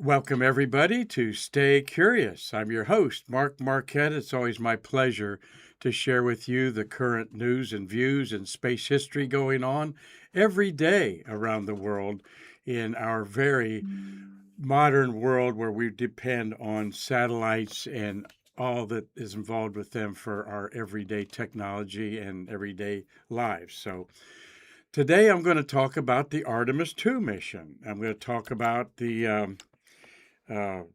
Welcome, everybody, to Stay Curious. I'm your host, Mark Marquette. It's always my pleasure to share with you the current news and views and space history going on every day around the world in our very modern world where we depend on satellites and all that is involved with them for our everyday technology and everyday lives. So, today I'm going to talk about the Artemis II mission. I'm going to talk about uh, I'm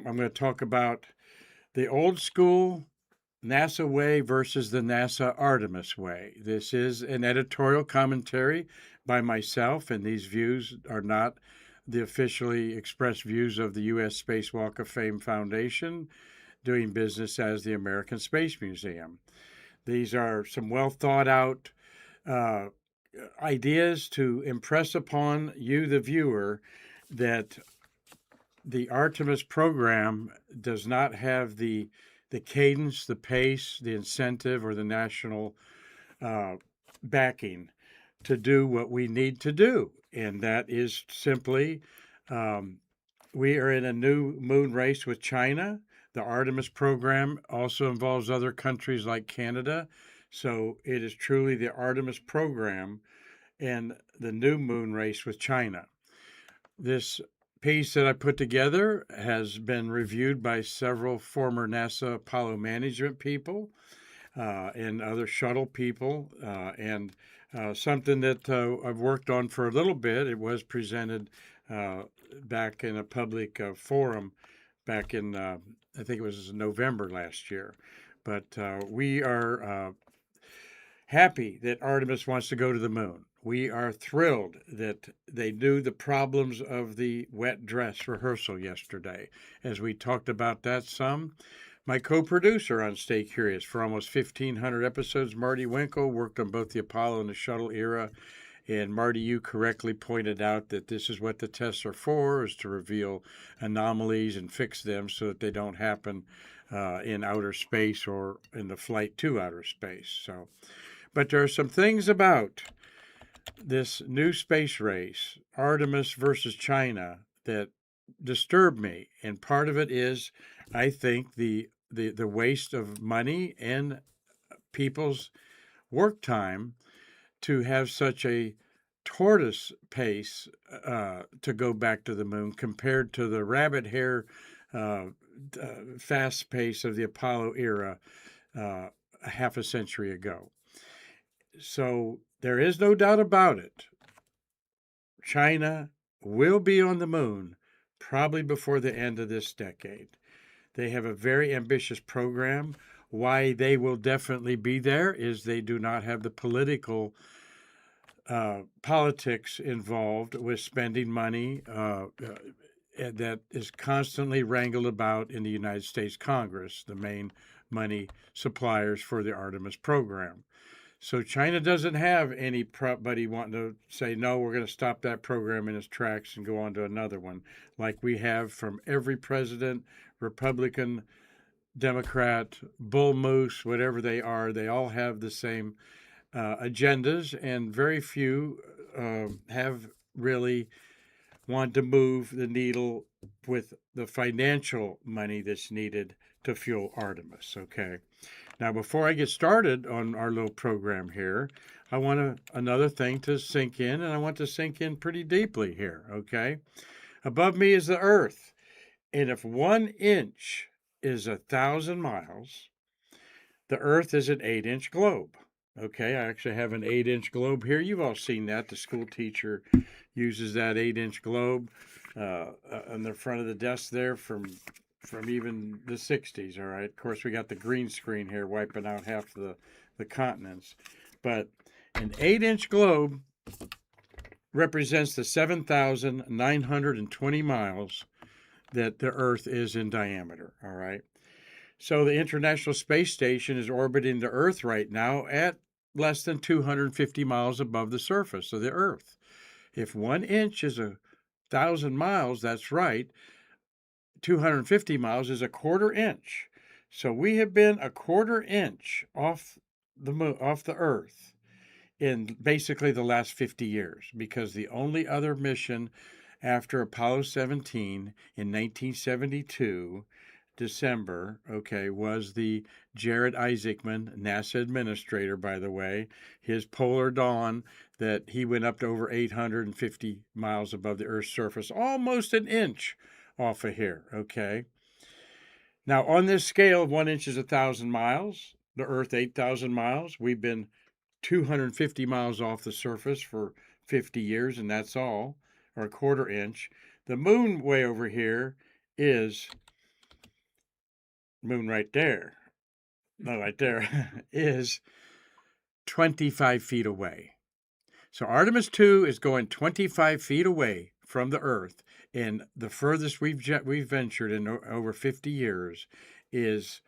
going to talk about the old school NASA way versus the NASA Artemis way. This is an editorial commentary by myself, and these views are not the officially expressed views of the U.S. Space Walk of Fame Foundation, doing business as the American Space Museum. These are some well thought out uh, ideas to impress upon you, the viewer, that the Artemis program does not have the cadence, the pace, the incentive, or the national uh, backing to do what we need to do, and that is simply um, we are in a new moon race with China. The Artemis program also involves other countries like Canada, so it is truly the Artemis program and the new moon race with China. This piece that I put together has been reviewed by several former NASA Apollo management people and other shuttle people, and something that I've worked on for a little bit. It was presented uh, back in a public forum back in, I think it was November last year. But we are happy that Artemis wants to go to the moon. We are thrilled that they knew the problems of the wet dress rehearsal yesterday, as we talked about that some. My co producer on Stay Curious for almost 1,500 episodes, Marty Winkle, worked on both the Apollo and the shuttle era. And Marty, you correctly pointed out that this is what the tests are for, is to reveal anomalies and fix them so that they don't happen in outer space or in the flight to outer space. But there are some things about this new space race, Artemis versus China, that disturb me. And part of it is, I think, the waste of money and people's work time to have such a tortoise pace to go back to the moon compared to the rabbit hare uh, fast pace of the Apollo era a half a century ago. So there is no doubt about it. China will be on the moon probably before the end of this decade. They have a very ambitious program. Why they will definitely be there is they do not have the politics involved with spending money that is constantly wrangled about in the United States Congress, the main money suppliers for the Artemis program. So China doesn't have anybody wanting to say, no, we're going to stop that program in its tracks and go on to another one, like we have from every president, Republican, Democrat, bull moose, whatever they are. They all have the same agendas, and very few have really wanted to move the needle with the financial money that's needed to fuel Artemis. Okay. Now, before I get started on our little program here, I want another thing to sink in, and I want to sink in pretty deeply here. Okay. Above me is the Earth. And if 1 inch is 1,000 miles, the Earth is an 8-inch globe. Okay, I actually have an 8-inch globe here. You've all seen that. The school teacher uses that 8-inch globe on the front of the desk there from even the 60s. All right. Of course, we got the green screen here wiping out half the continents. But an 8-inch globe represents the 7,920 miles that the Earth is in diameter. All right. So the International Space Station is orbiting the Earth right now at less than 250 miles above the surface of the Earth. If 1 inch is 1,000 miles, that's right, 250 miles is a quarter inch. So we have been a quarter inch off the Earth in basically the last 50 years, because the only other mission after Apollo 17 in 1972, December, okay, was the Jared Isaacman, NASA administrator, by the way, his polar dawn that he went up to over 850 miles above the Earth's surface, almost an inch off of here, okay? Now, on this scale, 1 inch is 1,000 miles, the Earth 8,000 miles. We've been 250 miles off the surface for 50 years, and that's all, or a quarter inch. The moon way over here is, moon right there, no, right there, is 25 feet away. So Artemis II is going 25 feet away from the Earth, and the furthest we've ventured in over 50 years is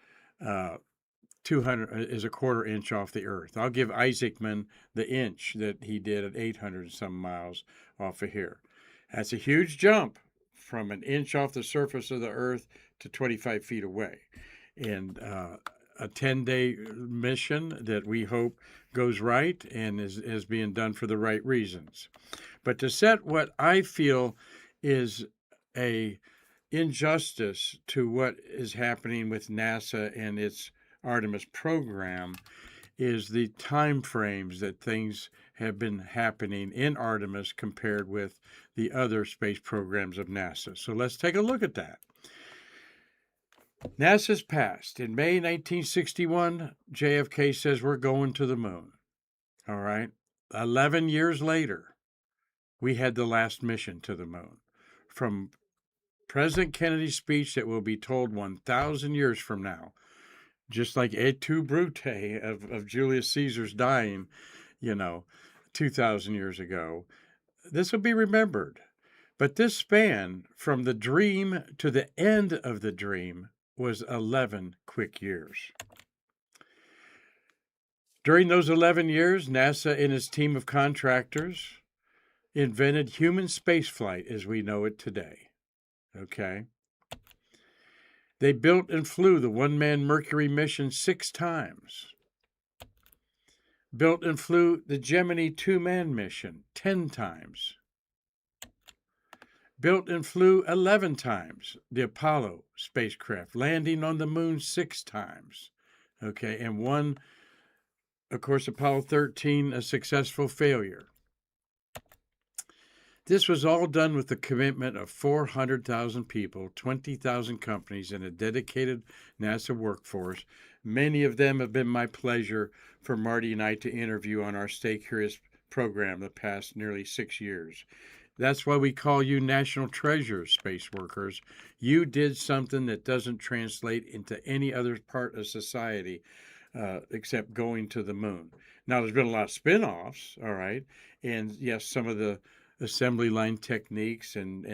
200 is a quarter inch off the Earth. I'll give Isaacman the inch that he did at 800 some miles off of here. That's a huge jump from an inch off the surface of the Earth to 25 feet away. And a 10-day mission that we hope goes right and is being done for the right reasons. But to set what I feel is a injustice to what is happening with NASA and its Artemis program is the time frames that things have been happening in Artemis compared with the other space programs of NASA. So let's take a look at that. NASA's past. In May 1961, JFK says we're going to the moon. All right. 11 years later, we had the last mission to the moon. From President Kennedy's speech that will be told 1,000 years from now, just like Et tu, Brute of Julius Caesar's dying, 2,000 years ago, this will be remembered. But this span from the dream to the end of the dream was 11 quick years. During those 11 years, NASA and its team of contractors invented human spaceflight as we know it today. Okay? They built and flew the one-man Mercury mission 6 times. Built and flew the Gemini 2-man mission 10 times. Built and flew 11 times the Apollo spacecraft, landing on the moon 6 times. Okay, and one, of course, Apollo 13, a successful failure. This was all done with the commitment of 400,000 people, 20,000 companies, and a dedicated NASA workforce. Many of them have been my pleasure for Marty and I to interview on our Stay Curious program the past nearly 6 years. That's why we call you national treasures, space workers. You did something that doesn't translate into any other part of society except going to the moon. Now, there's been a lot of spin-offs, all right? And yes, some of the assembly line techniques and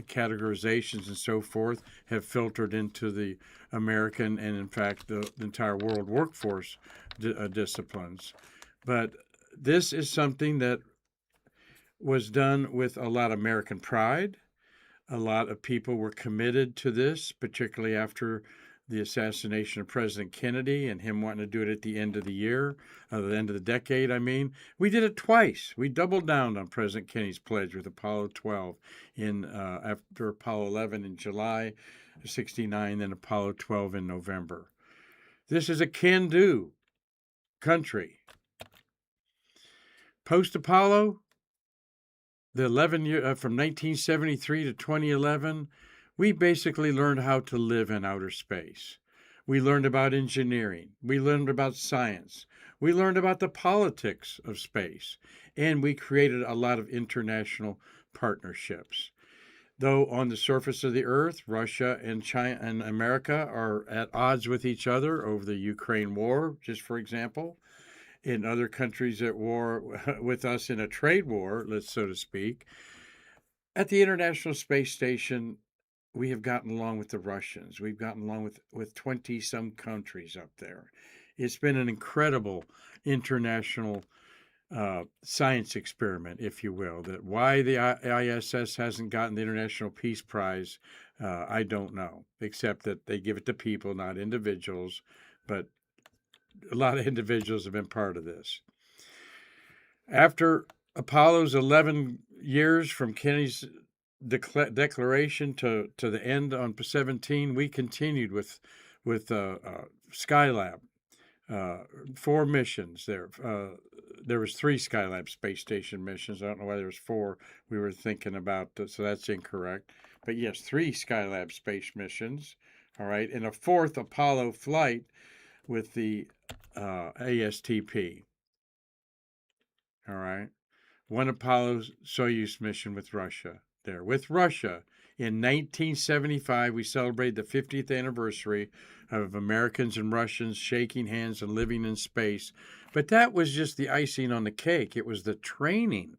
categorizations and so forth have filtered into the American and, in fact, the entire world workforce disciplines. But this is something that was done with a lot of American pride. A lot of people were committed to this, particularly after the assassination of President Kennedy and him wanting to do it at the end of the year, the end of the decade, I mean. We did it twice. We doubled down on President Kennedy's pledge with Apollo 12 after Apollo 11 in July of 69, then Apollo 12 in November. This is a can-do country. Post-Apollo, the 11 year from 1973 to 2011, we basically learned how to live in outer space. We learned about engineering. We learned about science. We learned about the politics of space. And we created a lot of international partnerships. Though on the surface of the Earth, Russia and China and America are at odds with each other over the Ukraine war, just for example. In other countries at war with us in a trade war, so to speak. At the International Space Station, we have gotten along with the Russians. We've gotten along with 20-some countries up there. It's been an incredible international science experiment, if you will. That why the ISS hasn't gotten the International Peace Prize, I don't know, except that they give it to people, not individuals, but a lot of individuals have been part of this. After Apollo's 11 years from Kennedy's declaration to the end on 17, we continued with Skylab. 4 missions there. There was 3 Skylab space station missions. I don't know why there was 4 we were thinking about, so that's incorrect. But yes, 3 Skylab space missions. All right, and a 4th Apollo flight with the ASTP. All right, 1 Apollo Soyuz mission with Russia there. With Russia, in 1975, we celebrated the 50th anniversary of Americans and Russians shaking hands and living in space. But that was just the icing on the cake. It was the training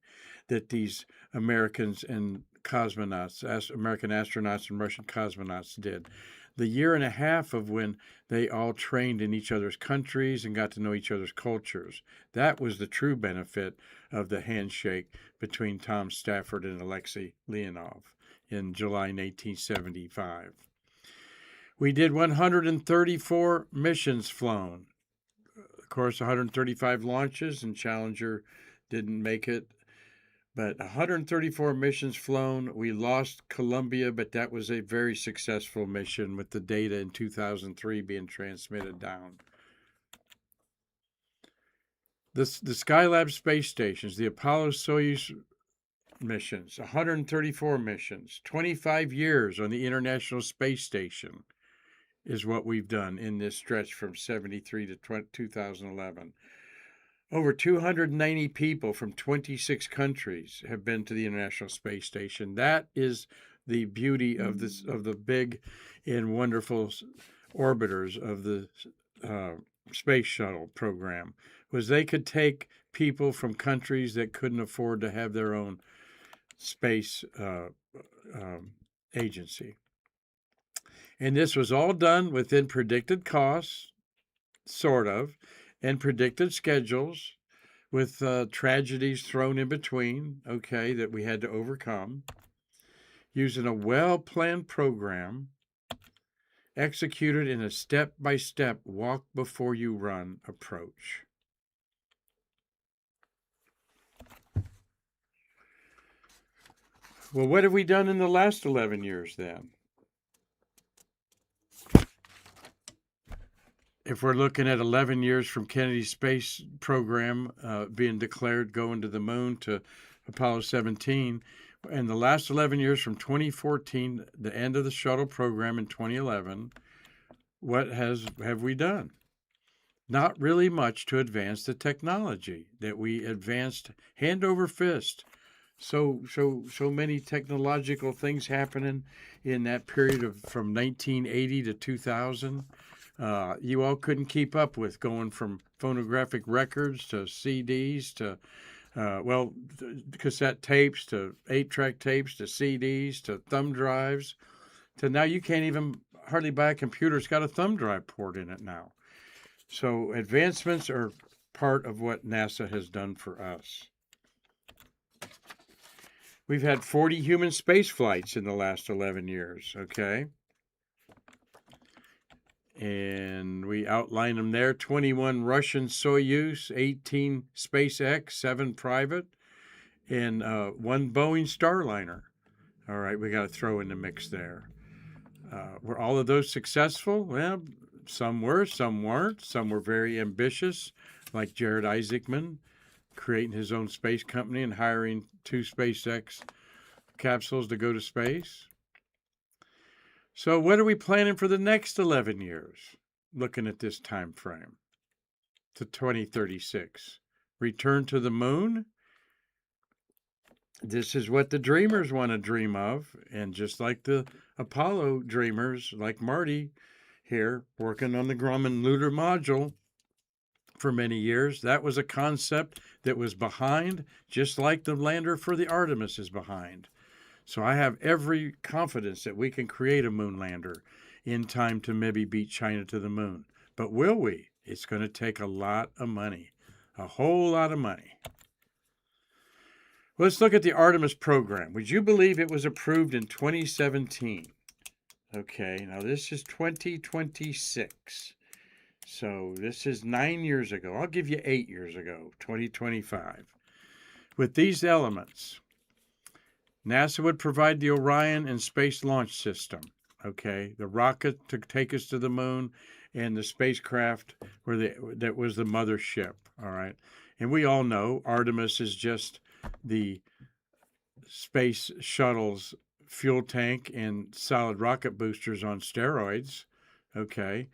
that these Americans and cosmonauts, American astronauts and Russian cosmonauts did. The year and a half of when they all trained in each other's countries and got to know each other's cultures. That was the true benefit of the handshake between Tom Stafford and Alexei Leonov in July 1975. We did 134 missions flown. Of course, 135 launches, and Challenger didn't make it. But 134 missions flown. We lost Columbia, but that was a very successful mission with the data in 2003 being transmitted down. The Skylab space stations, the Apollo Soyuz missions, 134 missions, 25 years on the International Space Station is what we've done in this stretch from 73 to 2011. Over 290 people from 26 countries have been to the International Space Station. That is the beauty of the big and wonderful orbiters of the space shuttle program, was they could take people from countries that couldn't afford to have their own space agency. And this was all done within predicted costs, sort of, and predicted schedules, with tragedies thrown in between, okay, that we had to overcome, using a well-planned program executed in a step-by-step walk-before-you-run approach. Well, what have we done in the last 11 years then? If we're looking at 11 years from Kennedy's space program being declared going to the moon to Apollo 17, and the last 11 years from 2014, the end of the shuttle program in 2011, what have we done? Not really much to advance the technology that we advanced hand over fist. So many technological things happening in that period of from 1980 to 2000. You all couldn't keep up with going from phonographic records to CDs to, cassette tapes to 8-track tapes to CDs to thumb drives to now you can't even hardly buy a computer. It's got a thumb drive port in it now. So advancements are part of what NASA has done for us. We've had 40 human space flights in the last 11 years, okay? And we outline them there. 21 Russian Soyuz, 18 SpaceX, 7 private, and 1 Boeing Starliner. All right, we got to throw in the mix there. Were all of those successful? Well, some were, some weren't. Some were very ambitious, like Jared Isaacman, creating his own space company and hiring 2 SpaceX capsules to go to space. So what are we planning for the next 11 years, looking at this time frame to 2036? Return to the moon? This is what the dreamers want to dream of. And just like the Apollo dreamers, like Marty here, working on the Grumman lunar module for many years, that was a concept that was behind, just like the lander for the Artemis is behind. So I have every confidence that we can create a moon lander in time to maybe beat China to the moon. But will we? It's going to take a lot of money, a whole lot of money. Let's look at the Artemis program. Would you believe it was approved in 2017? Okay, now this is 2026. So this is 9 years ago. I'll give you 8 years ago, 2025. With these elements, NASA would provide the Orion and Space Launch System, okay, the rocket to take us to the moon, and the spacecraft that was the mothership, all right. And we all know Artemis is just the space shuttle's fuel tank and solid rocket boosters on steroids, okay.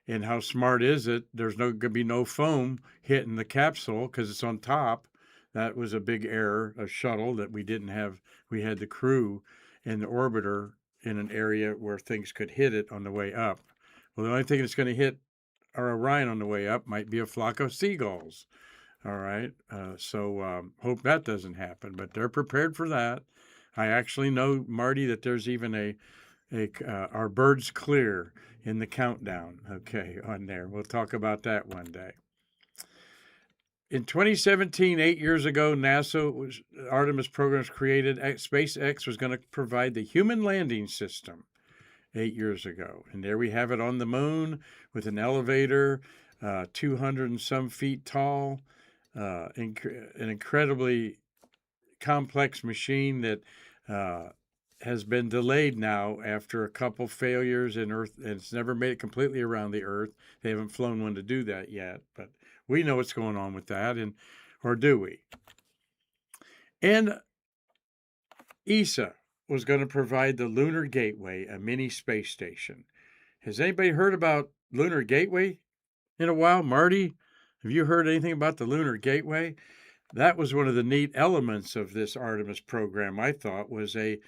And how smart is it? There's going to be no foam hitting the capsule because it's on top. That was a big error, a shuttle that we didn't have. We had the crew and the orbiter in an area where things could hit it on the way up. Well, the only thing that's going to hit our Orion on the way up might be a flock of seagulls. All right. So hope that doesn't happen, but they're prepared for that. I actually know, Marty, that there's even our birds clear in the countdown, okay, on there. We'll talk about that one day. In 2017, 8 years ago, Artemis program was created. SpaceX was going to provide the human landing system 8 years ago. And there we have it on the moon with an elevator, 200 and some feet tall, an incredibly complex machine that has been delayed now after a couple failures in Earth, and it's never made it completely around the Earth. They haven't flown one to do that yet, but we know what's going on with that, or do we? And ESA was going to provide the Lunar Gateway, a mini space station. Has anybody heard about Lunar Gateway in a while? Marty, have you heard anything about the Lunar Gateway? That was one of the neat elements of this Artemis program, I thought, was a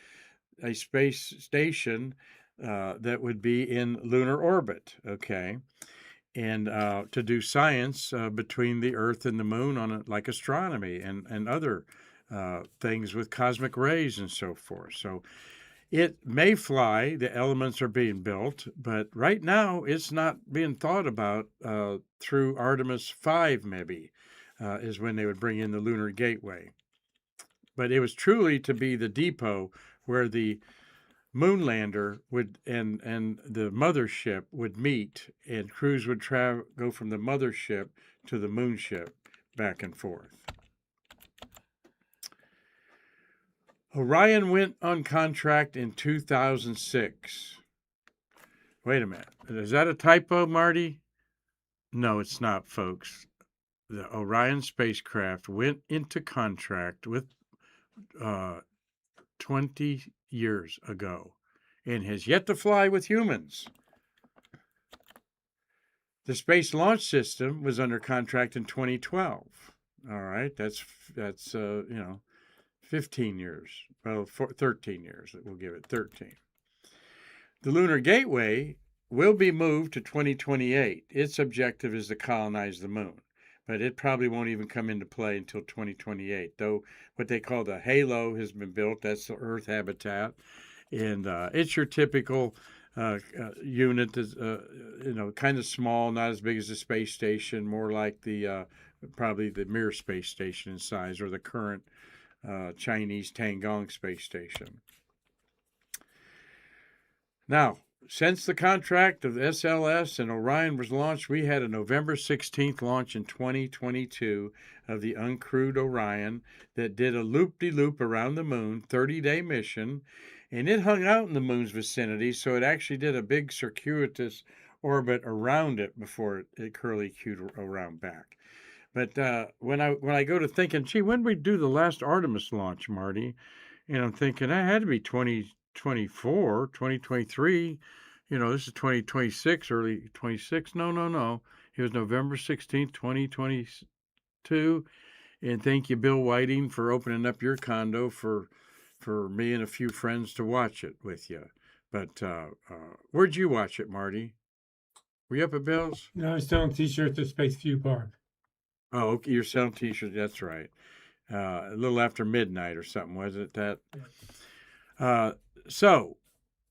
space station that would be in lunar orbit, okay, and to do science between the Earth and the Moon on like astronomy and other things with cosmic rays and so forth. So it may fly. The elements are being built, but right now it's not being thought about through Artemis V, maybe, is when they would bring in the Lunar Gateway. But it was truly to be the depot where the moon lander would and the mothership would meet, and crews would go from the mothership to the moonship back and forth. Orion went on contract in 2006. Wait a minute. Is that a typo, Marty? No, it's not, folks. The Orion spacecraft went into contract with 20 years ago and has yet to fly with humans. The Space Launch System was under contract in 2012. All right, that's 15 years. Well, 13 years. We'll give it 13. The Lunar Gateway will be moved to 2028. Its objective is to colonize the moon, but it probably won't even come into play until 2028, though what they call the halo has been built. That's the Earth habitat, and it's your typical unit, kind of small, not as big as the space station, more like probably the Mir space station in size, or the current Chinese Tiangong space station. Now, since the contract of SLS and Orion was launched, we had a November 16th launch in 2022 of the uncrewed Orion that did a loop-de-loop around the moon, 30-day mission, and it hung out in the moon's vicinity, so it actually did a big circuitous orbit around it before it curly-cued around back. But when I go to thinking, gee, when did we do the last Artemis launch, Marty? And I'm thinking, that had to be 2024, 2023. This is 2026, early 26. No. It was November 16th, 2022. And thank you, Bill Whiting, for opening up your condo for me and a few friends to watch it with you. But where'd you watch it, Marty? Were you up at Bill's? No, I was selling T-shirts at Space View Park. Oh, okay, you're selling T-shirts. That's right. A little after midnight or something, was it? That.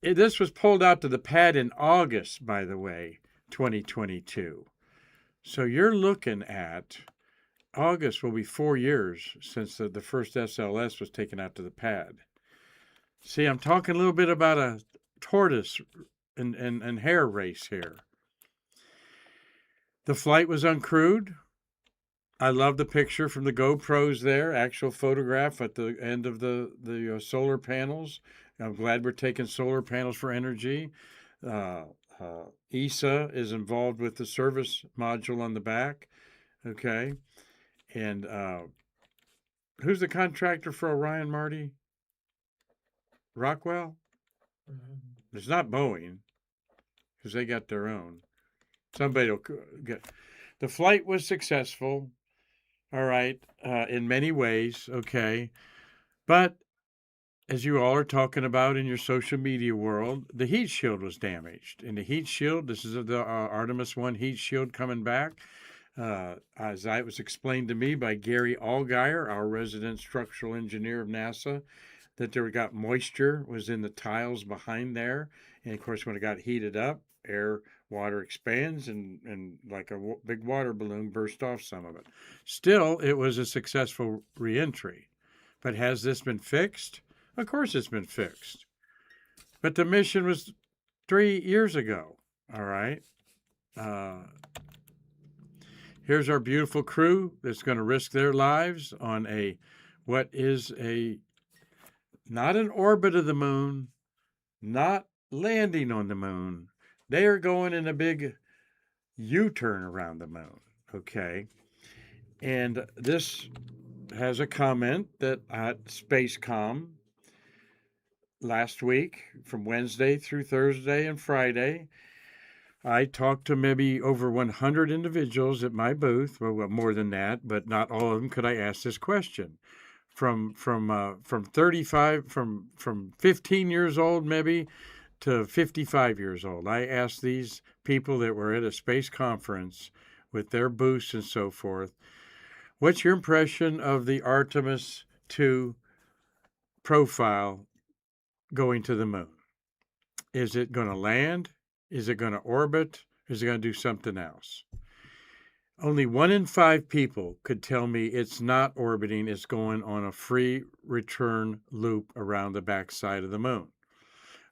This was pulled out to the pad in August, by the way, 2022. So you're looking at August will be 4 years since the first SLS was taken out to the pad. See, I'm talking a little bit about a tortoise and hare race here. The flight was uncrewed. I love the picture from the GoPros there, actual photograph at the end of the solar panels. I'm glad we're taking solar panels for energy. Uh, ESA is involved with the service module on the back. Okay. And who's the contractor for Orion, Marty? Rockwell? It's not Boeing because they got their own. Somebody will get. The flight was successful. All right, in many ways, okay. But as you all are talking about in your social media world, the heat shield was damaged. And the heat shield, this is the Artemis I heat shield coming back. As it was explained to me by Gary Allgaier, our resident structural engineer of NASA, that there got moisture was in the tiles behind there. And of course, when it got heated up, water expands and like a big water balloon burst off some of it. Still, it was a successful reentry. But has this been fixed? Of course it's been fixed. But the mission was 3 years ago. All right. Here's our beautiful crew that's going to risk their lives on what is not an orbit of the moon, not landing on the moon. They are going in a big U-turn around the moon. Okay. And this has a comment that at Spacecom last week, from Wednesday through Thursday and Friday, I talked to maybe over 100 individuals at my booth. Well, more than that, but not all of them could I ask this question. From 35, from 15 years old maybe to 55 years old, I asked these people that were at a space conference with their booths and so forth, what's your impression of the Artemis II profile going to the moon? Is it going to land? Is it going to orbit? Is it going to do something else? Only 1 in 5 people could tell me it's not orbiting, it's going on a free return loop around the backside of the moon.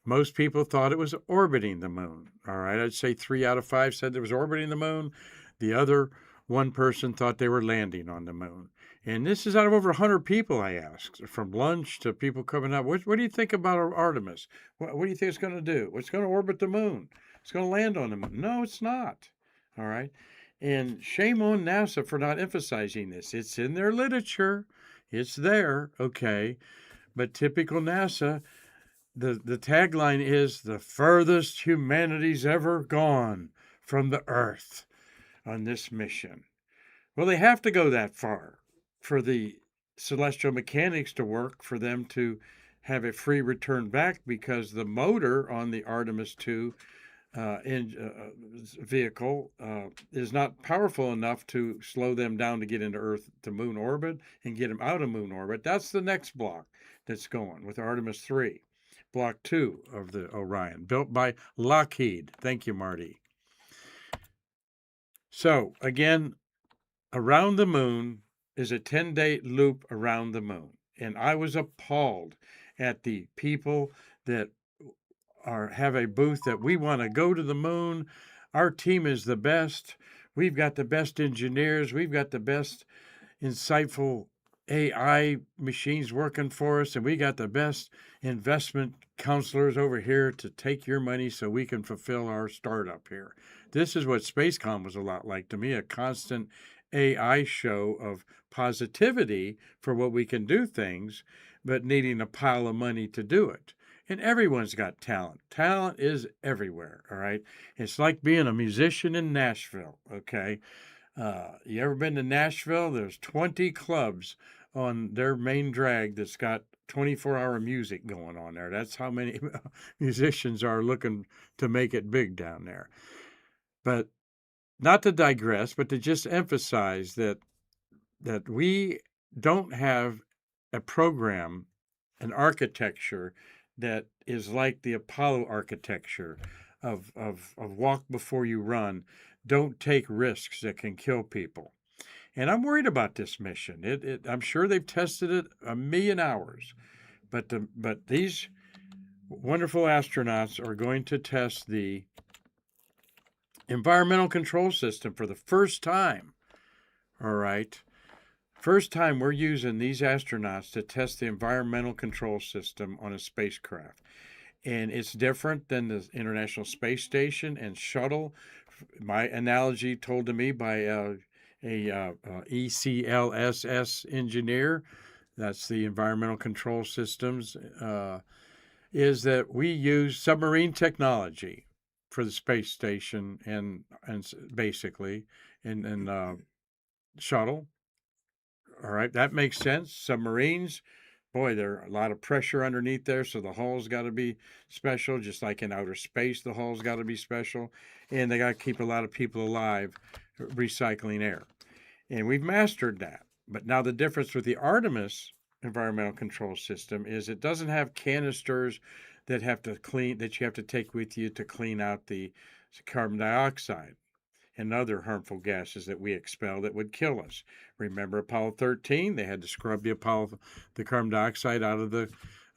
Most people thought it was orbiting the moon. All right, I'd say 3 out of 5 said it was orbiting the moon. The other one person thought they were landing on the moon. And this is out of over 100 people I asked, from lunch to people coming up. What do you think about Artemis? What do you think it's going to do? It's going to orbit the moon. It's going to land on the moon. No, it's not. All right. And shame on NASA for not emphasizing this. It's in their literature. It's there. Okay. But typical NASA, the tagline is the furthest humanity's ever gone from the Earth on this mission. Well, they have to go that far for the celestial mechanics to work, for them to have a free return back, because the motor on the Artemis II vehicle is not powerful enough to slow them down to get into Earth to moon orbit and get them out of moon orbit. That's the next block that's going with Artemis III, block 2 of the Orion, built by Lockheed. Thank you, Marty. So again, around the moon is a 10-day loop around the moon. And I was appalled at the people that have a booth that we want to go to the moon. Our team is the best. We've got the best engineers. We've got the best insightful AI machines working for us. And we got the best investment counselors over here to take your money so we can fulfill our startup here. This is what Spacecom was a lot like to me, a constant AI show of positivity for what we can do things, but needing a pile of money to do it. And everyone's got talent. Talent is everywhere, all right? It's like being a musician in Nashville, okay? You ever been to Nashville? There's 20 clubs on their main drag that's got 24-hour music going on there. That's how many musicians are looking to make it big down there. But not to digress, but to just emphasize that we don't have a program, an architecture that is like the Apollo architecture of walk before you run. Don't take risks that can kill people. And I'm worried about this mission. I'm sure they've tested it 1,000,000 hours, but these wonderful astronauts are going to test the environmental control system for the first time All right. First time we're using these astronauts to test the environmental control system on a spacecraft. And it's different than the International Space Station and shuttle. My analogy told to me by a ECLSS engineer, that's the environmental control systems, is that we use submarine technology for the space station and basically and shuttle. All right, that makes sense. Submarines, boy, there are a lot of pressure underneath there, so the hull's got to be special, just like in outer space, the hull's got to be special, and they got to keep a lot of people alive, recycling air. And we've mastered that. But now the difference with the Artemis environmental control system is it doesn't have canisters that you have to take with you to clean out the carbon dioxide and other harmful gases that we expel that would kill us. Remember Apollo 13? They had to scrub the carbon dioxide out of the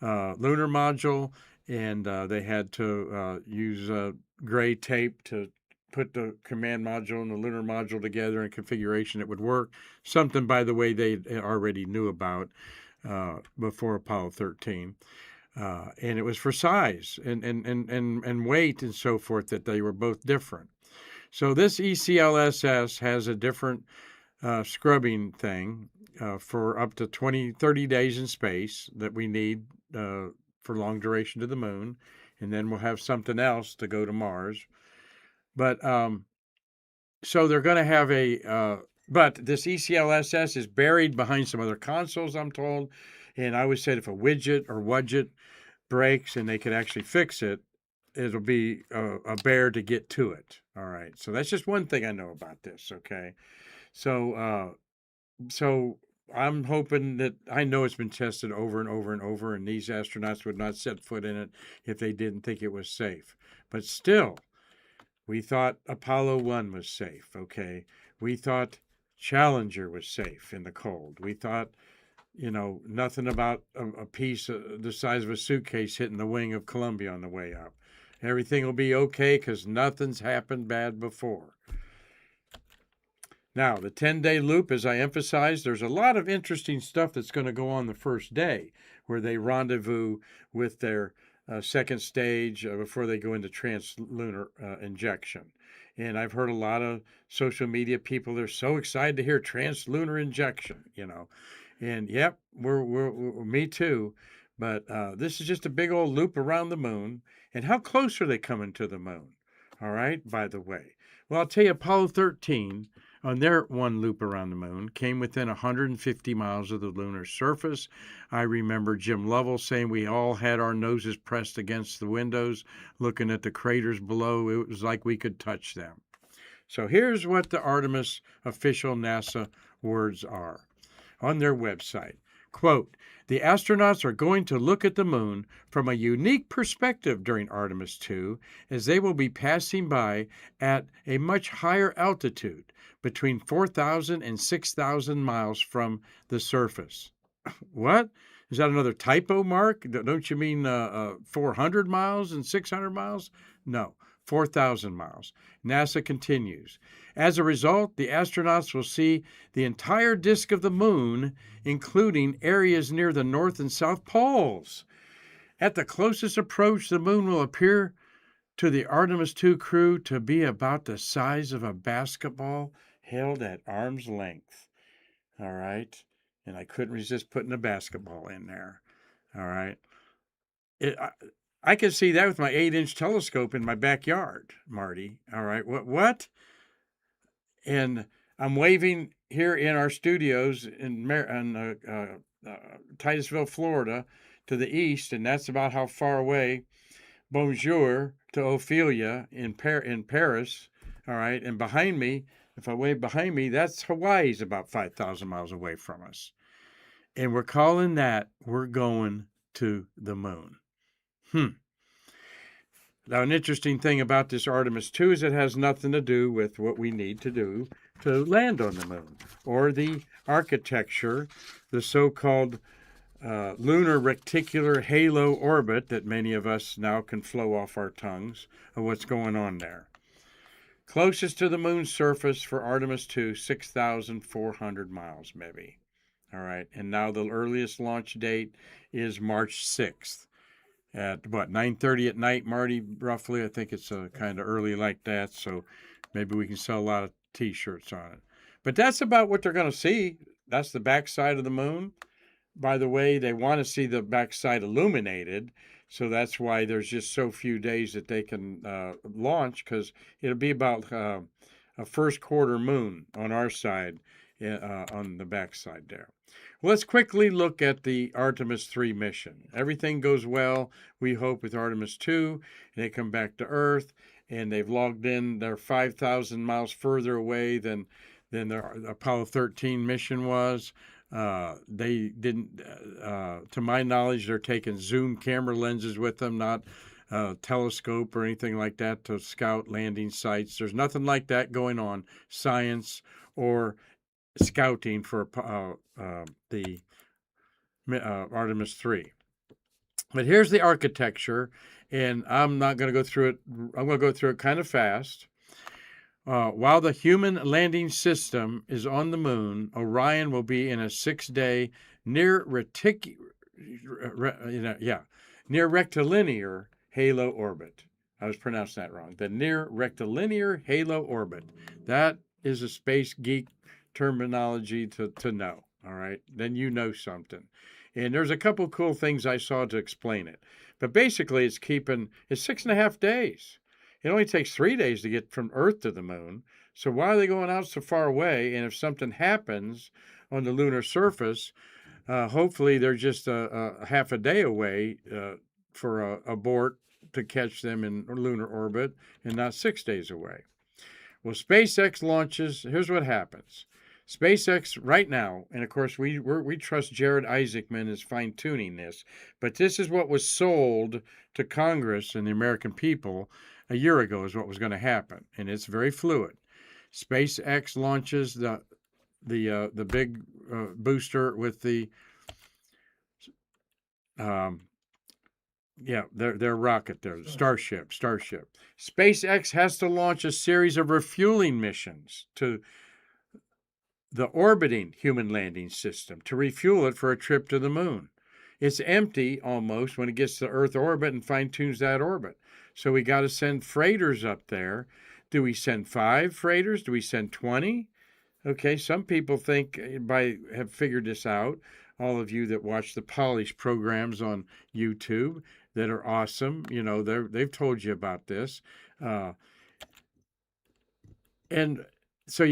lunar module, and they had to use gray tape to put the command module and the lunar module together in a configuration that would work. Something, by the way, they already knew about before Apollo 13. And it was for size and weight and so forth that they were both different. So this ECLSS has a different scrubbing thing for up to 30 days in space that we need for long duration to the moon. And then we'll have something else to go to Mars. But so they're going to have but this ECLSS is buried behind some other consoles, I'm told. And I always said if a widget breaks and they could actually fix it, it'll be a bear to get to it. All right. So that's just one thing I know about this. Okay. So I'm hoping that I know it's been tested over and over and over, and these astronauts would not set foot in it if they didn't think it was safe. But still, we thought Apollo 1 was safe. Okay. We thought Challenger was safe in the cold. We thought, nothing about a piece the size of a suitcase hitting the wing of Columbia on the way up. Everything will be okay because nothing's happened bad before. Now, the 10-day loop, as I emphasized, there's a lot of interesting stuff that's going to go on the first day where they rendezvous with their second stage before they go into translunar injection. And I've heard a lot of social media people, they're so excited to hear translunar injection, And yep, we're me too. But this is just a big old loop around the moon. And how close are they coming to the moon? All right, by the way. Well, I'll tell you, Apollo 13, on their one loop around the moon, came within 150 miles of the lunar surface. I remember Jim Lovell saying we all had our noses pressed against the windows, looking at the craters below. It was like we could touch them. So here's what the Artemis official NASA words are on their website. Quote, the astronauts are going to look at the moon from a unique perspective during Artemis II, as they will be passing by at a much higher altitude, between 4,000 and 6,000 miles from the surface. What? Is that another typo, Mark? Don't you mean 400 miles and 600 miles? No, 4,000 miles. NASA continues. As a result, the astronauts will see the entire disk of the moon, including areas near the north and south poles. At the closest approach, the moon will appear to the Artemis II crew to be about the size of a basketball held at arm's length. All right. And I couldn't resist putting a basketball in there. All right. I can see that with my 8-inch telescope in my backyard, Marty. All right. What? And I'm waving here in our studios in Titusville, Florida, to the east, and that's about how far away. Bonjour to Ophelia in Paris. All right. And behind me, if I wave behind me, that's Hawaii's about 5,000 miles away from us. And we're calling that we're going to the moon. Now, an interesting thing about this Artemis II is it has nothing to do with what we need to do to land on the moon, or the architecture, the so-called lunar reticular halo orbit that many of us now can flow off our tongues of what's going on there. Closest to the moon's surface for Artemis II, 6,400 miles, maybe. All right. And now the earliest launch date is March 6th at what, 9:30 at night, Marty, roughly. I think it's kind of early like that. So maybe we can sell a lot of T-shirts on it. But that's about what they're going to see. That's the backside of the moon. By the way, they want to see the backside illuminated. So that's why there's just so few days that they can launch, because it'll be about a first quarter moon on our side, on the backside there. Well, let's quickly look at the Artemis III mission. Everything goes well, we hope, with Artemis II. And they come back to Earth, and they've logged in. They're 5,000 miles further away than their Apollo 13 mission was. They didn't, to my knowledge, they're taking zoom camera lenses with them, not telescope or anything like that to scout landing sites. There's nothing like that going on, science or scouting for the Artemis III. But here's the architecture, and I'm not going to go through it. I'm going to go through it kind of fast. While the human landing system is on the moon, Orion will be in a 6-day near rectilinear halo orbit. I was pronouncing that wrong. The near rectilinear halo orbit. That is a space geek terminology to know. All right, then you know something. And there's a couple cool things I saw to explain it. But basically, it's 6.5 days. It only takes 3 days to get from Earth to the moon. So why are they going out so far away? And if something happens on the lunar surface, hopefully they're just a half a day away for a abort to catch them in lunar orbit, and not 6 days away. Well, SpaceX launches. Here's what happens. SpaceX right now, and of course we trust Jared Isaacman is fine-tuning this, but this is what was sold to Congress and the American people a year ago is what was going to happen, and it's very fluid. SpaceX launches the big booster with the their rocket there, Starship. SpaceX has to launch a series of refueling missions to the orbiting human landing system to refuel it for a trip to the moon. It's empty almost when it gets to Earth orbit and fine-tunes that orbit. So we got to send freighters up there. Do we send 5 freighters? Do we send 20? Okay, some people have figured this out. All of you that watch the Polish programs on YouTube that are awesome, they've told you about this. And so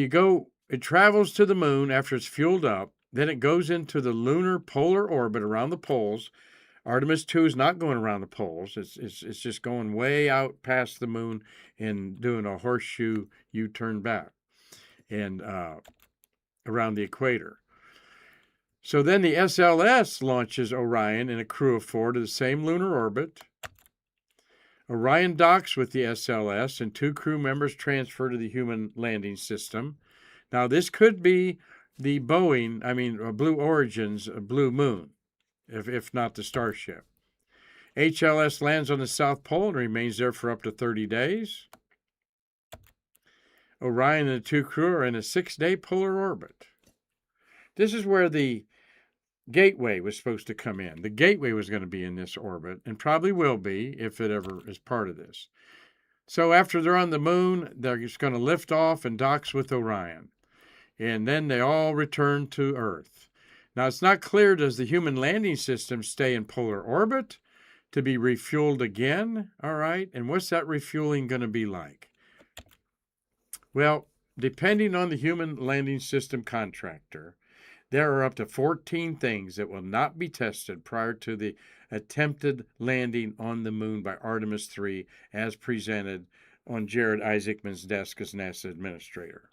it travels to the moon after it's fueled up. Then it goes into the lunar polar orbit around the poles. Artemis II is not going around the poles. It's just going way out past the moon and doing a horseshoe U-turn back and around the equator. So then the SLS launches Orion in a crew of 4 to the same lunar orbit. Orion docks with the SLS, and 2 crew members transfer to the human landing system. Now, this could be the Blue Origin's Blue Moon, if not the Starship. HLS lands on the South Pole and remains there for up to 30 days. Orion and the 2 crew are in a 6-day polar orbit. This is where the Gateway was supposed to come in. The Gateway was going to be in this orbit, and probably will be if it ever is part of this. So after they're on the moon, they're just going to lift off and docks with Orion. And then they all return to Earth. Now, it's not clear, does the human landing system stay in polar orbit to be refueled again? All right, and what's that refueling going to be like? Well, depending on the human landing system contractor, there are up to 14 things that will not be tested prior to the attempted landing on the moon by Artemis III as presented on Jared Isaacman's desk as NASA administrator.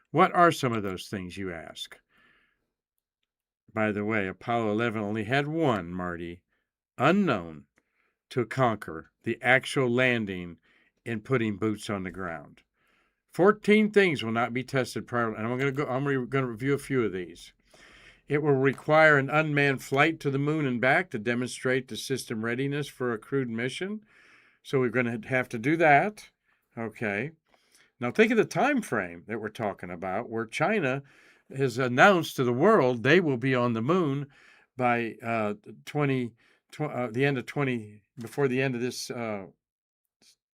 What are some of those things, you ask? By the way, Apollo 11 only had one, Marty, unknown, to conquer the actual landing and putting boots on the ground. 14 things will not be tested prior, and I'm going to review a few of these. It will require an unmanned flight to the moon and back to demonstrate the system readiness for a crewed mission. So we're going to have to do that. Okay. Now think of the time frame that we're talking about, where China has announced to the world they will be on the moon by the end of 20 before the end of this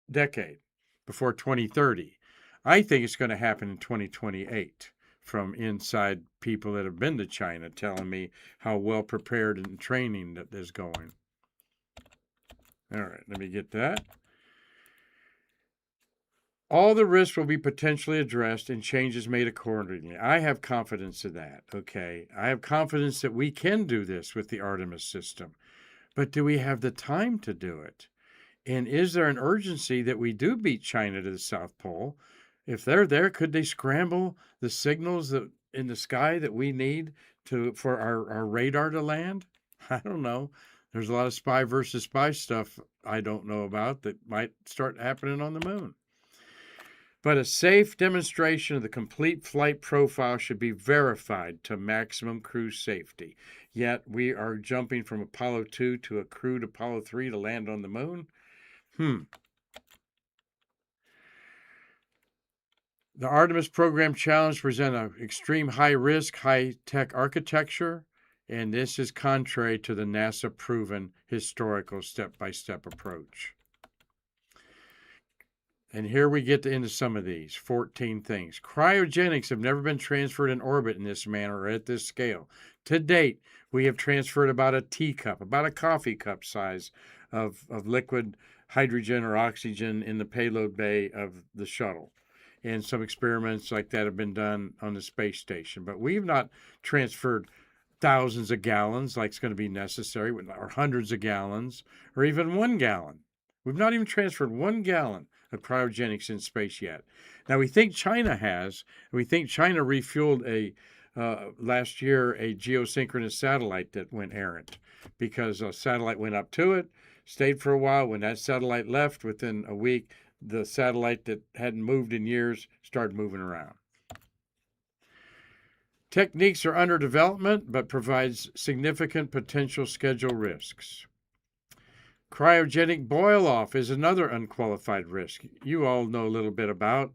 decade, before 2030. I think it's going to happen in 2028 from inside people that have been to China telling me how well prepared and training that is going. All right, let me get that. All the risks will be potentially addressed and changes made accordingly. I have confidence in that, okay? I have confidence that we can do this with the Artemis system. But do we have the time to do it? And is there an urgency that we do beat China to the South Pole? If they're there, could they scramble the signals that in the sky that we need for our radar to land? I don't know. There's a lot of spy versus spy stuff I don't know about that might start happening on the moon. But a safe demonstration of the complete flight profile should be verified to maximum crew safety. Yet we are jumping from Apollo 2 to a crewed Apollo 3 to land on the moon? The Artemis program challenge presents an extreme high-risk, high-tech architecture, and this is contrary to the NASA-proven historical step-by-step approach. And here we get into some of these 14 things. Cryogenics have never been transferred in orbit in this manner or at this scale. To date, we have transferred about a teacup, about a coffee cup size of liquid hydrogen or oxygen in the payload bay of the shuttle. And some experiments like that have been done on the space station. But we've not transferred thousands of gallons like it's going to be necessary, or hundreds of gallons, or even 1 gallon. We've not even transferred 1 gallon of cryogenics in space yet. Now, we think China has. We think China refueled last year a geosynchronous satellite that went errant because a satellite went up to it, stayed for a while. When that satellite left, within a week, the satellite that hadn't moved in years started moving around. Techniques are under development, but provides significant potential schedule risks. Cryogenic boil-off is another unqualified risk. You all know a little bit about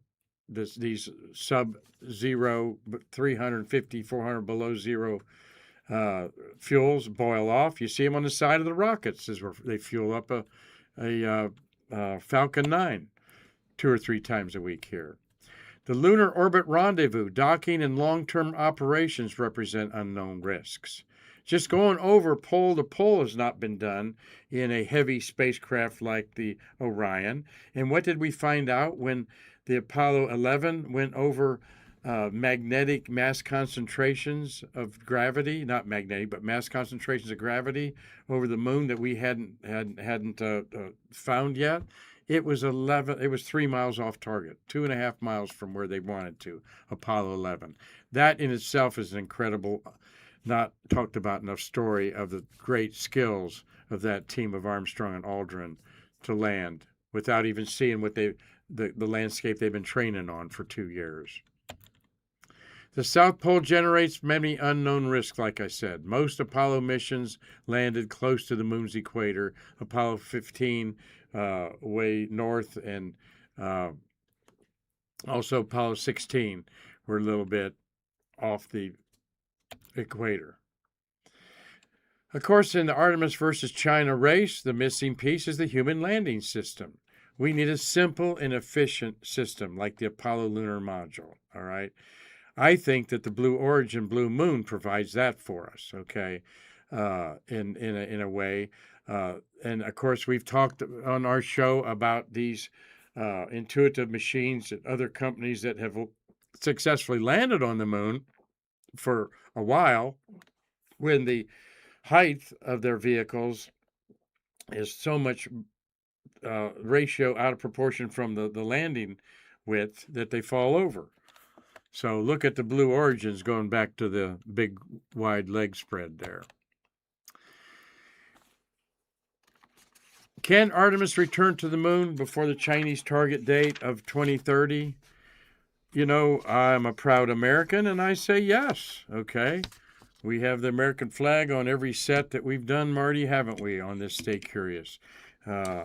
these sub-zero, 350, 400 below zero fuels boil off. You see them on the side of the rockets as they fuel up a Falcon 9 2 or 3 times a week here. The lunar orbit rendezvous, docking, and long-term operations represent unknown risks. Just going over pole to pole has not been done in a heavy spacecraft like the Orion. And what did we find out when the Apollo 11 went over magnetic mass concentrations of gravity, not magnetic, but mass concentrations of gravity over the moon that we hadn't found yet? It was 3 miles off target, 2.5 miles from where they wanted to, Apollo 11. That in itself is an incredible, not talked about enough story of the great skills of that team of Armstrong and Aldrin to land without even seeing what the landscape they've been training on for 2 years. The South Pole generates many unknown risks, like I said. Most Apollo missions landed close to the moon's equator. Apollo 15 way north, and also Apollo 16 were a little bit off the equator. Of course, in the Artemis versus China race, the missing piece is the human landing system. We need a simple and efficient system like the Apollo lunar module, all right? I think that the Blue Origin Blue Moon provides that for us, okay, in a way. And, of course, we've talked on our show about these intuitive machines and other companies that have successfully landed on the moon for a while when the height of their vehicles is so much ratio out of proportion from the landing width that they fall over. So look at the Blue Origins going back to the big wide leg spread there. Can Artemis return to the moon before the Chinese target date of 2030? You know, I'm a proud American, and I say yes, okay? We have the American flag on every set that we've done, Marty, haven't we, on this Stay Curious? We're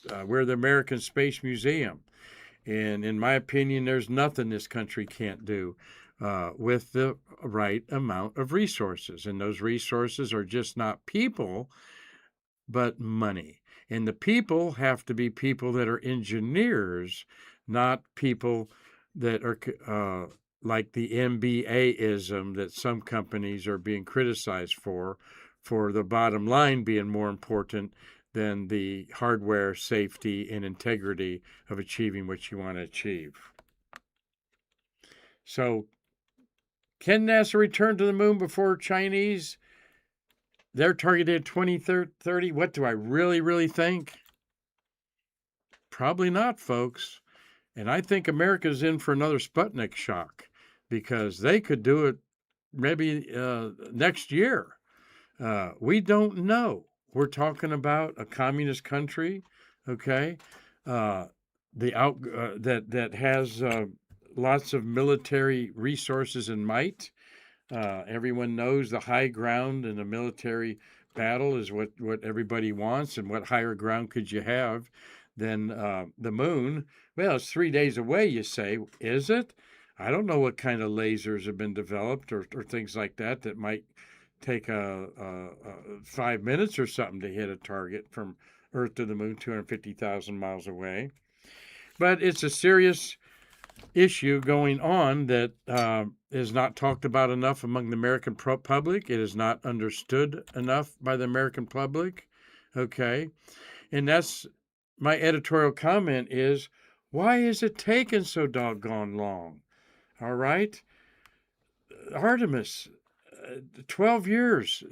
the American Space Museum. And in my opinion, there's nothing this country can't do with the right amount of resources. And those resources are just not people, but money. And the people have to be people that are engineers, not people that are like the MBA-ism that some companies are being criticized for the bottom line being more important than the hardware safety and integrity of achieving what you want to achieve. So, can NASA return to the moon before Chinese? They're targeted 2030. What do I really think? Probably not, folks. And I think America's in for another Sputnik shock because they could do it maybe next year. We don't know. We're talking about a communist country, okay, that has lots of military resources and might. Everyone knows the high ground in a military battle is what everybody wants, and what higher ground could you have than the moon? Well, it's 3 days away, you say. Is it? I don't know what kind of lasers have been developed or things like that that might take 5 minutes or something to hit a target from Earth to the moon, 250,000 miles away. But it's a serious issue going on that is not talked about enough among the American public. It is not understood enough by the American public. Okay. And that's my editorial comment is, why is it taking so doggone long? All right. Artemis, 12 years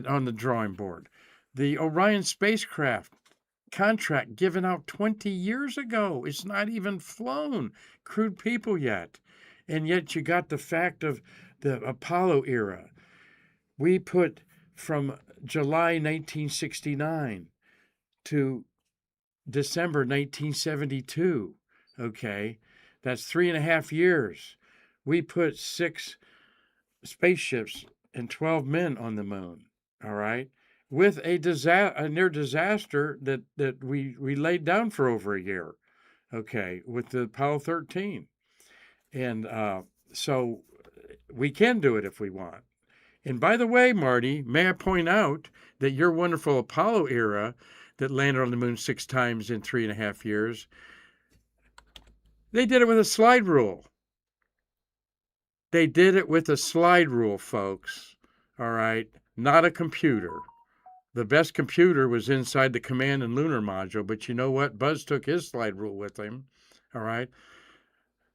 on the drawing board. The Orion spacecraft contract given out 20 years ago. It's not even flown, crewed people yet. And yet you got the fact of the Apollo era. We put from July 1969 to December 1972. Okay, that's 3.5 years. We put 6 spaceships and 12 men on the moon. All right, with a near disaster that we laid down for over a year. Okay, with the Apollo 13, and so we can do it if we want. And by the way, Marty, may I point out that your wonderful Apollo era that landed on the moon 6 times in 3.5 years, they did it with a slide rule. They did it with a slide rule, folks. All right, not a computer. The best computer was inside the command and lunar module, but you know what? Buzz took his slide rule with him. All right.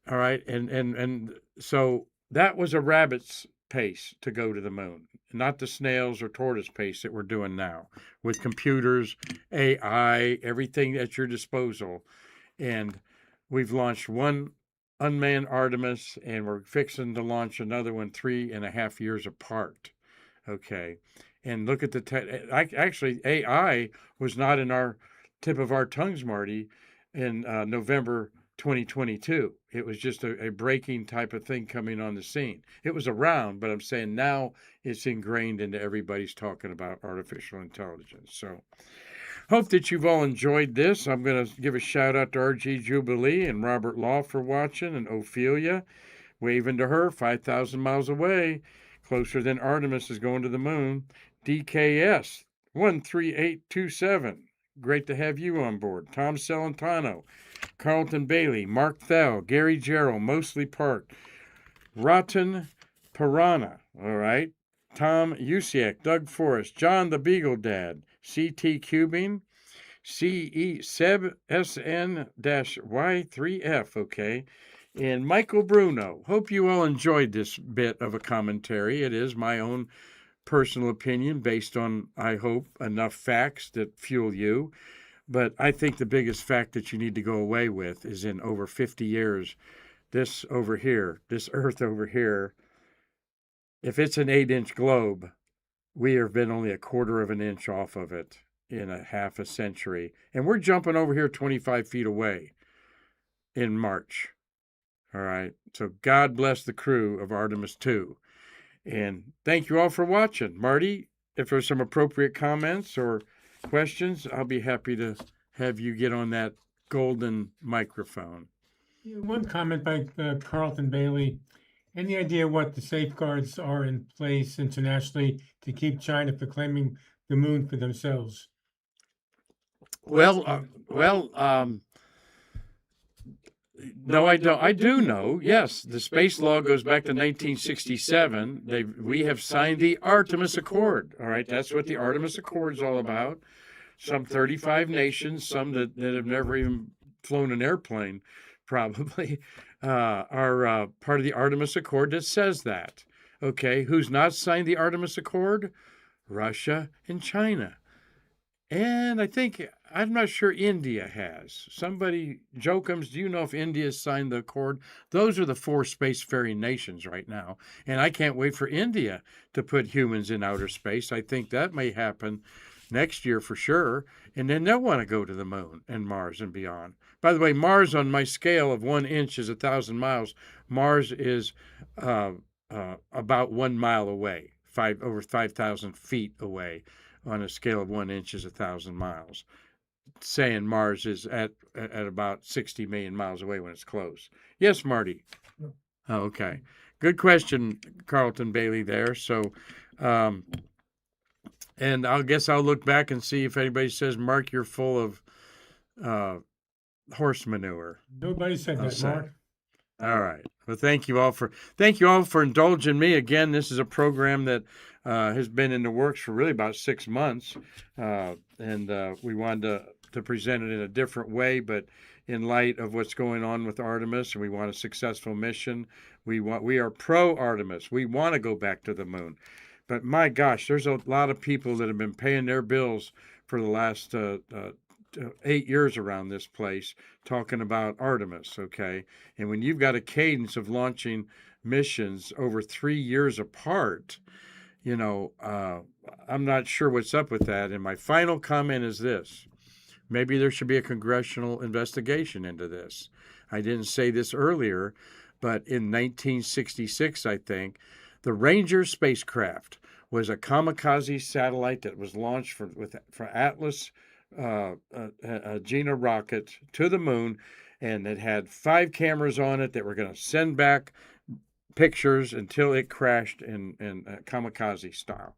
All right. And so that was a rabbit's pace to go to the moon, not the snail's or tortoise pace that we're doing now with computers, AI, everything at your disposal. And we've launched one unmanned Artemis, and we're fixing to launch another one 3.5 years apart. Okay. And look at actually, AI was not in our tip of our tongues, Marty, in November 2022. It was just a breaking type of thing coming on the scene. It was around, but I'm saying now it's ingrained into everybody's talking about artificial intelligence. So hope that you've all enjoyed this. I'm going to give a shout out to RG Jubilee and Robert Law for watching, and Ophelia, waving to her 5,000 miles away, closer than Artemis is going to the moon. DKS 13827. Great to have you on board. Tom Celentano, Carlton Bailey, Mark Thel, Gary Gerald, Mostly Park, Rotten Piranha, all right, Tom Usiak, Doug Forrest, John the Beagle Dad, CT Cubing, CE Seb SN-Y3F, okay, and Michael Bruno. Hope you all enjoyed this bit of a commentary. It is my own personal opinion based on, I hope, enough facts that fuel you. But I think the biggest fact that you need to go away with is in over 50 years, this over here, this Earth over here, if it's an 8-inch globe, we have been only a quarter of an inch off of it in a half a century. And we're jumping over here 25 feet away in March. All right. So God bless the crew of Artemis II. And thank you all for watching. Marty, if there's some appropriate comments or questions, I'll be happy to have you get on that golden microphone. One comment by Carlton Bailey. Any idea what the safeguards are in place internationally to keep China from claiming the moon for themselves? No, I don't. I do know. Yes, the space law goes back to 1967. We have signed the Artemis Accord. All right, that's what the Artemis Accord is all about. Some 35 nations, some that have never even flown an airplane, probably, are part of the Artemis Accord that says that. Okay, who's not signed the Artemis Accord? Russia and China. And I'm not sure India has. Somebody, Jokums, do you know if India has signed the accord? Those are the four spacefaring nations right now. And I can't wait for India to put humans in outer space. I think that may happen next year for sure. And then they'll want to go to the moon and Mars and beyond. By the way, Mars, on my scale of 1 inch is 1,000 miles. Mars is about 1 mile away, over 5,000 feet away. On a scale of 1 inch is 1,000 miles. Saying Mars is at about 60 million miles away when it's close. Yes, Marty. Oh, okay. Good question, Carlton Bailey there. So, and I guess I'll look back and see if anybody says, Mark, you're full of horse manure. Nobody said that, Mark. All right. Well, thank you all for indulging me. Again, this is a program that has been in the works for really about 6 months, and we wanted to present it in a different way, but in light of what's going on with Artemis, and we want a successful mission. We are pro Artemis. We want to go back to the moon, but my gosh, there's a lot of people that have been paying their bills for the last 8 years around this place talking about Artemis, okay? And when you've got a cadence of launching missions over 3 years apart, I'm not sure what's up with that. And my final comment is this. Maybe there should be a congressional investigation into this. I didn't say this earlier, but in 1966, I think, the Ranger spacecraft was a kamikaze satellite that was launched for Atlas Gina rocket to the moon, and it had 5 cameras on it that were going to send back pictures until it crashed in kamikaze style.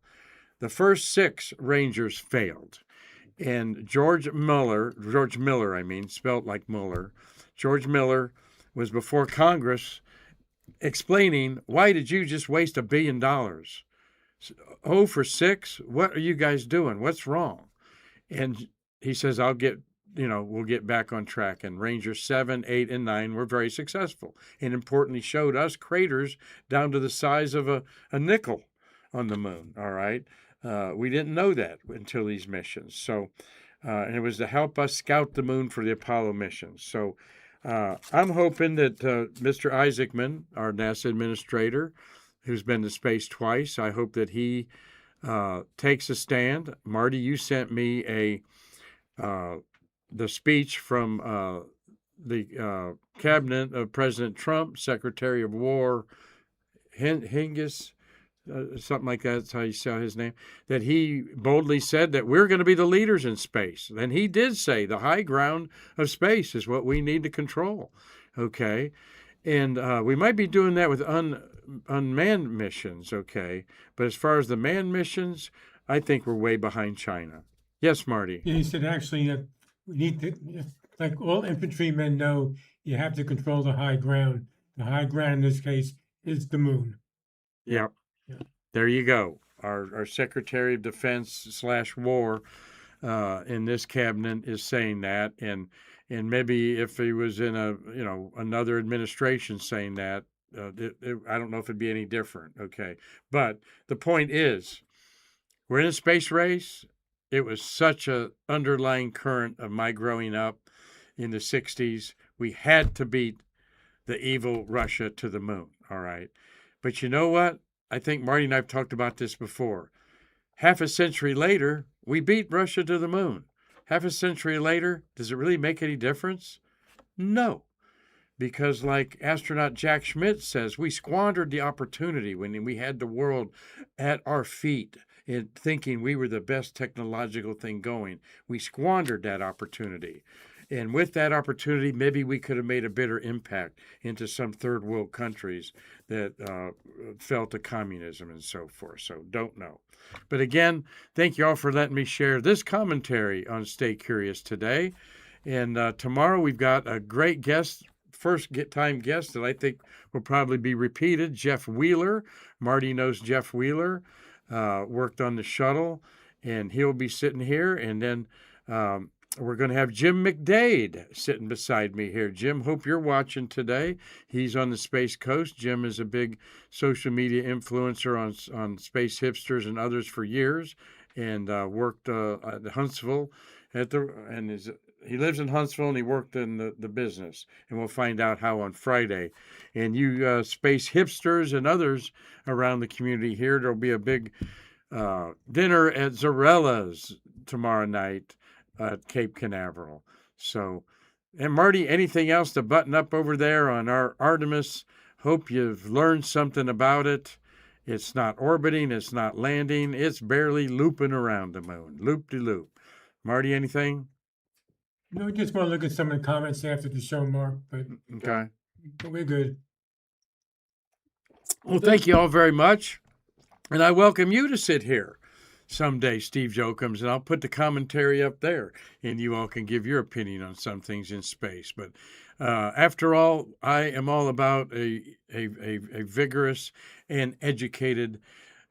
The first 6 Rangers failed, and George Miller, spelled like Mueller, George Miller was before Congress explaining, why did you just waste $1 billion? 0 for 6? What are you guys doing? What's wrong? And he says, we'll get back on track. And Ranger 7, 8, and 9 were very successful, and importantly showed us craters down to the size of a nickel on the moon. All right. We didn't know that until these missions. So, and it was to help us scout the moon for the Apollo missions. So I'm hoping that Mr. Isaacman, our NASA administrator, who's been to space twice, I hope that he takes a stand. Marty, you sent me the speech from the cabinet of President Trump, Secretary of War Hingis, something like that. That's how you say his name. That he boldly said that we're going to be the leaders in space. And he did say the high ground of space is what we need to control. Okay, and we might be doing that with unmanned missions. Okay, but as far as the manned missions, I think we're way behind China. Yes, Marty. He said actually that we need to, like all infantrymen know, you have to control the high ground. The high ground in this case is the moon. Yep. Yeah. There you go. Our Secretary of Defense / War in this cabinet is saying that, and maybe if he was in another administration saying that, I don't know if it'd be any different. Okay, but the point is, we're in a space race. It was such a underlying current of my growing up in the 60s. We had to beat the evil Russia to the moon. All right, but you know what? I think Marty and I have talked about this before. Half a century later, we beat Russia to the moon. Half a century later, does it really make any difference? No, because like astronaut Jack Schmitt says, we squandered the opportunity when we had the world at our feet in thinking we were the best technological thing going. We squandered that opportunity. And with that opportunity, maybe we could have made a bigger impact into some third world countries that fell to communism and so forth. So don't know. But again, thank you all for letting me share this commentary on Stay Curious today. And tomorrow we've got a great guest, first time guest that I think will probably be repeated, Jeff Wheeler. Marty knows Jeff Wheeler, worked on the shuttle, and he'll be sitting here. And then we're going to have Jim McDade sitting beside me here. Jim, hope you're watching today. He's on the Space Coast. Jim is a big social media influencer on Space Hipsters and others for years, and worked at Huntsville he lives in Huntsville and he worked in the business. And we'll find out how on Friday. And you Space Hipsters and others around the community here, there'll be a big dinner at Zarella's tomorrow night at Cape Canaveral. So, and Marty, anything else to button up over there on our Artemis? Hope you've learned something about it. It's not orbiting, it's not landing, it's barely looping around the moon. Loop-de-loop. Marty, anything? No, just want to look at some of the comments after the show, Mark, but Okay. we're good. Well, thank you all very much. And I welcome you to sit here someday, Steve Jokums, and I'll put the commentary up there, and you all can give your opinion on some things in space. But after all, I am all about a vigorous and educated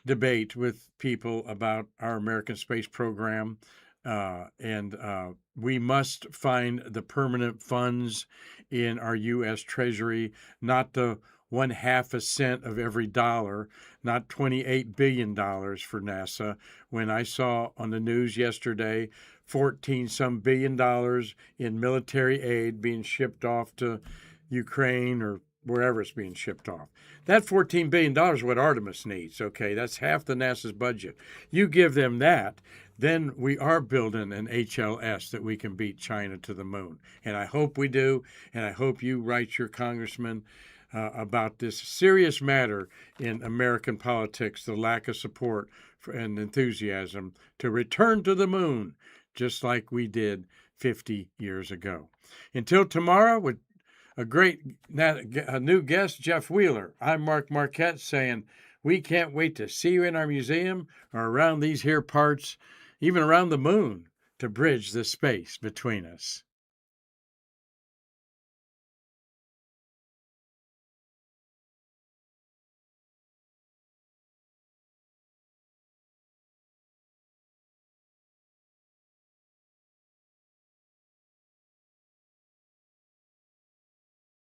debate with people about our American space program. And we must find the permanent funds in our U.S. Treasury, not the 1/2 cent of every dollar, not $28 billion for NASA. When I saw on the news yesterday, 14-some billion dollars in military aid being shipped off to Ukraine or wherever it's being shipped off. That $14 billion is what Artemis needs, okay? That's half the NASA's budget. You give them that, then we are building an HLS that we can beat China to the moon. And I hope we do, and I hope you write your congressman about this serious matter in American politics, the lack of support and enthusiasm to return to the moon, just like we did 50 years ago. Until tomorrow, with a new guest, Jeff Wheeler, I'm Mark Marquette saying we can't wait to see you in our museum or around these here parts, even around the moon, to bridge the space between us.